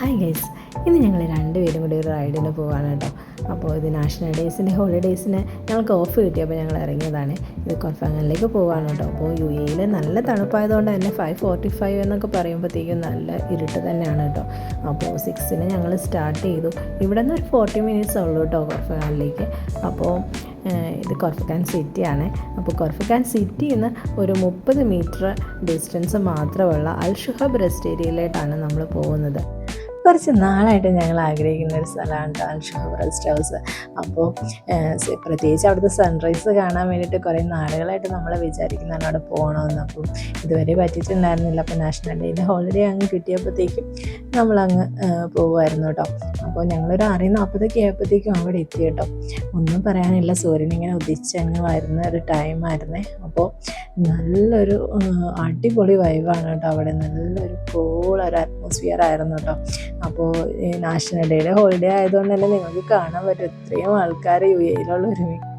Hi guys, ഇന്ന് ഞങ്ങൾ രണ്ടുപേരും കൂടി ഒരു റൈഡിന് പോവാണ് കേട്ടോ. അപ്പോൾ ഇത് നാഷണൽ ഡേയ്സിന് ഹോളിഡേയ്സിന് ഞങ്ങൾക്ക് ഓഫ് കിട്ടിയപ്പോൾ ഞങ്ങൾ ഇറങ്ങിയതാണ്. ഇത് കൊർഫാങ്ങലിലേക്ക് പോവാണ് കേട്ടോ. അപ്പോൾ UAE നല്ല തണുപ്പായതുകൊണ്ട് തന്നെ 5:45 എന്നൊക്കെ പറയുമ്പോഴത്തേക്കും നല്ല ഇരുട്ട് തന്നെയാണ് കേട്ടോ. അപ്പോൾ 6-ന് ഞങ്ങൾ സ്റ്റാർട്ട് ചെയ്തു. ഇവിടെ നിന്ന് ഒരു 40 മിനിറ്റ്സ് ഉള്ളൂ കേട്ടോ കൊർഫാങ്ങലിലേക്ക്. അപ്പോൾ ഇത് കൊർഫക്കാൻ സിറ്റിയാണ്. അപ്പോൾ കൊർഫക്കാൻ സിറ്റിയിൽ നിന്ന് ഒരു 30 മീറ്റർ ഡിസ്റ്റൻസ് മാത്രമുള്ള അൽ ഷുഹബ് റെസ്റ്റ് ഏരിയയിലേക്കാണ് നമ്മൾ പോകുന്നത്. കുറച്ച് നാളായിട്ട് ഞങ്ങൾ ആഗ്രഹിക്കുന്ന ഒരു സ്ഥലമാണ് അൽ ഷുഹബ് റെസ്റ്റ് ഹൗസ്. അപ്പോൾ പ്രത്യേകിച്ച് അവിടുത്തെ സൺറൈസ് കാണാൻ വേണ്ടിയിട്ട് കുറേ നാളുകളായിട്ട് നമ്മൾ വിചാരിക്കുന്നതാണ് അവിടെ പോകണമെന്ന്. അപ്പം ഇതുവരെ പറ്റിയിട്ടുണ്ടായിരുന്നില്ല. അപ്പോൾ നാഷണൽ ഡേയിലെ ഹോളിഡേ അങ്ങ് കിട്ടിയപ്പോഴത്തേക്കും നമ്മളങ്ങ് പോകുമായിരുന്നു കേട്ടോ. അപ്പോൾ ഞങ്ങളൊരു 6:40 ആയപ്പോഴത്തേക്കും അവിടെ എത്തി കേട്ടോ. ഒന്നും പറയാനില്ല, സൂര്യനിങ്ങനെ ഉദിച്ചങ്ങ് വരുന്ന ഒരു ടൈമായിരുന്നേ. അപ്പോൾ നല്ലൊരു അടിപൊളി വൈബാണ് കേട്ടോ. അവിടെ നല്ലൊരു കൂളൊരു അറ്റ്മോസ്ഫിയർ ആയിരുന്നു കേട്ടോ. അപ്പോൾ ഈ നാഷണൽ ഡേയുടെ ഹോളിഡേ ആയതുകൊണ്ട് തന്നെ നിങ്ങൾക്ക് കാണാൻ പറ്റും ഇത്രയും ആൾക്കാർ UAEയിലുള്ള ഒരു മിക്ക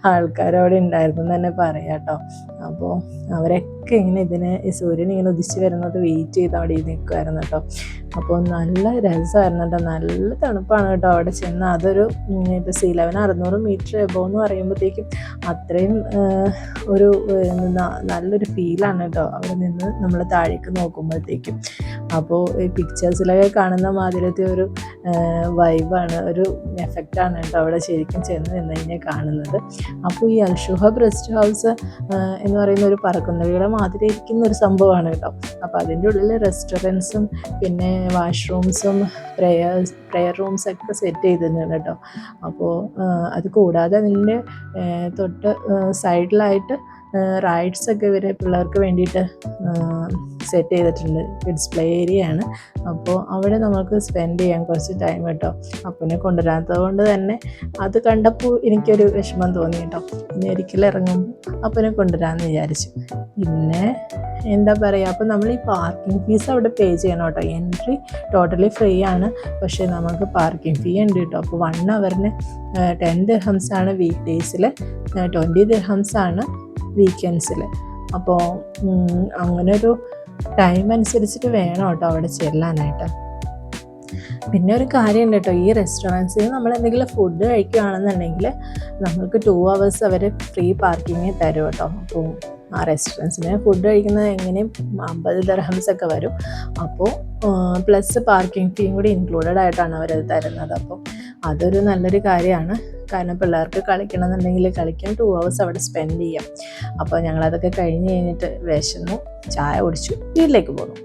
ആൾക്കാരവിടെ ഉണ്ടായിരുന്നു എന്ന് തന്നെ പറയാം കേട്ടോ. അപ്പോൾ അവരൊക്കെ ഇങ്ങനെ ഈ സൂര്യൻ ഇങ്ങനെ ഉദിച്ച് വരുന്നത് വെയിറ്റ് ചെയ്ത് അവിടെ നിൽക്കുമായിരുന്നു കേട്ടോ. അപ്പോൾ നല്ല രസമായിരുന്നു കേട്ടോ. നല്ല തണുപ്പാണ് കേട്ടോ അവിടെ ചെന്ന്. അതൊരു ഇപ്പോൾ സീ ലെവൽ 600 മീറ്റർ എബോവ് എന്ന് പറയുമ്പോഴത്തേക്കും അത്രയും ഒരു നല്ലൊരു ഫീലാണ് കേട്ടോ അവിടെ നിന്ന് നമ്മൾ താഴേക്ക് നോക്കുമ്പോഴത്തേക്കും. അപ്പോൾ ഈ പിക്ചേഴ്സിലൊക്കെ കാണുന്ന മാതിരത്തെ ഒരു വൈബാണ്, ഒരു എഫക്റ്റാണ് കേട്ടോ അവിടെ ശരിക്കും ചെന്ന് നിന്ന് കഴിഞ്ഞാൽ കാണുന്നത്. അപ്പോൾ ഈ അൽ ഷുഹബ് റെസ്റ്റ് ഹൗസ് എന്ന് പറയുന്ന ഒരു പറക്കുന്നവയുടെ മാതിരി ഇരിക്കുന്ന ഒരു സംഭവമാണ് കേട്ടോ. അപ്പോൾ അതിൻ്റെ ഉള്ളിൽ റെസ്റ്റോറൻറ്റ്സും പിന്നെ വാഷ്റൂംസും പ്രെയർ റൂംസൊക്കെ സെറ്റ് ചെയ്തിട്ടുണ്ട് കേട്ടോ. അപ്പോൾ അത് കൂടാതെ അതിൻ്റെ തൊട്ട് സൈഡിലായിട്ട് റൈഡ്സൊക്കെ ഇവരെ പിള്ളേർക്ക് വേണ്ടിയിട്ട് സെറ്റ് ചെയ്തിട്ടുണ്ട്. കിഡ്സ് പ്ലേ ഏരിയയാണ്. അപ്പോൾ അവിടെ നമുക്ക് സ്പെൻഡ് ചെയ്യാൻ കുറച്ച് ടൈം കേട്ടോ. അപ്പനെ കൊണ്ടുവരാത്തത് കൊണ്ട് തന്നെ അത് കണ്ടപ്പോൾ എനിക്കൊരു വിഷമം തോന്നി കേട്ടോ. ഇനി ഒരിക്കലും ഇറങ്ങുമ്പോൾ അപ്പനെ കൊണ്ടുവരാമെന്ന് വിചാരിച്ചു. പിന്നെ എന്താ പറയുക, അപ്പോൾ നമ്മൾ ഈ പാർക്കിംഗ് ഫീസ് അവിടെ പേ ചെയ്യണം കേട്ടോ. എൻട്രി ടോട്ടലി ഫ്രീ ആണ്, പക്ഷേ നമുക്ക് പാർക്കിംഗ് ഫീ ഉണ്ട് കേട്ടോ. അപ്പോൾ 1 ഹവറിന് 10 ദിർഹംസ് ആണ് വീക്ക് ഡേയ്സിൽ, 20 ദിർഹംസ് ആണ് വീക്കെൻഡ്സിൽ. അപ്പോൾ അങ്ങനെ ഒരു ടൈം അനുസരിച്ചിട്ട് വേണം കേട്ടോ അവിടെ ചെല്ലാനായിട്ട്. പിന്നെ ഒരു കാര്യമുണ്ട് കേട്ടോ, ഈ റെസ്റ്റോറൻറ്റ്സിൽ നമ്മൾ എന്തെങ്കിലും ഫുഡ് കഴിക്കുകയാണെന്നുണ്ടെങ്കിൽ നമുക്ക് 2 hours അവർ ഫ്രീ പാർക്കിങ് തരും കേട്ടോ. അപ്പോൾ ആ റെസ്റ്റോറൻറ്റ്സിന് ഫുഡ് കഴിക്കുന്നത് എങ്ങനെയും 50 ദിർഹംസ് ഒക്കെ വരും. അപ്പോൾ പ്ലസ് പാർക്കിംഗ് ഫീയും കൂടി ഇൻക്ലൂഡഡ് ആയിട്ടാണ് അവരത് തരുന്നത്. അപ്പോൾ അതൊരു നല്ലൊരു കാര്യമാണ്. കാരണം പിള്ളേർക്ക് കളിക്കണമെന്നുണ്ടെങ്കിൽ കളിക്കാൻ 2 hours അവിടെ സ്പെൻഡ് ചെയ്യാം. അപ്പോൾ ഞങ്ങളതൊക്കെ കഴിഞ്ഞ് കഴിഞ്ഞിട്ട് വിശന്നു, ചായ കുടിച്ചു, വീട്ടിലേക്ക് പോന്നു.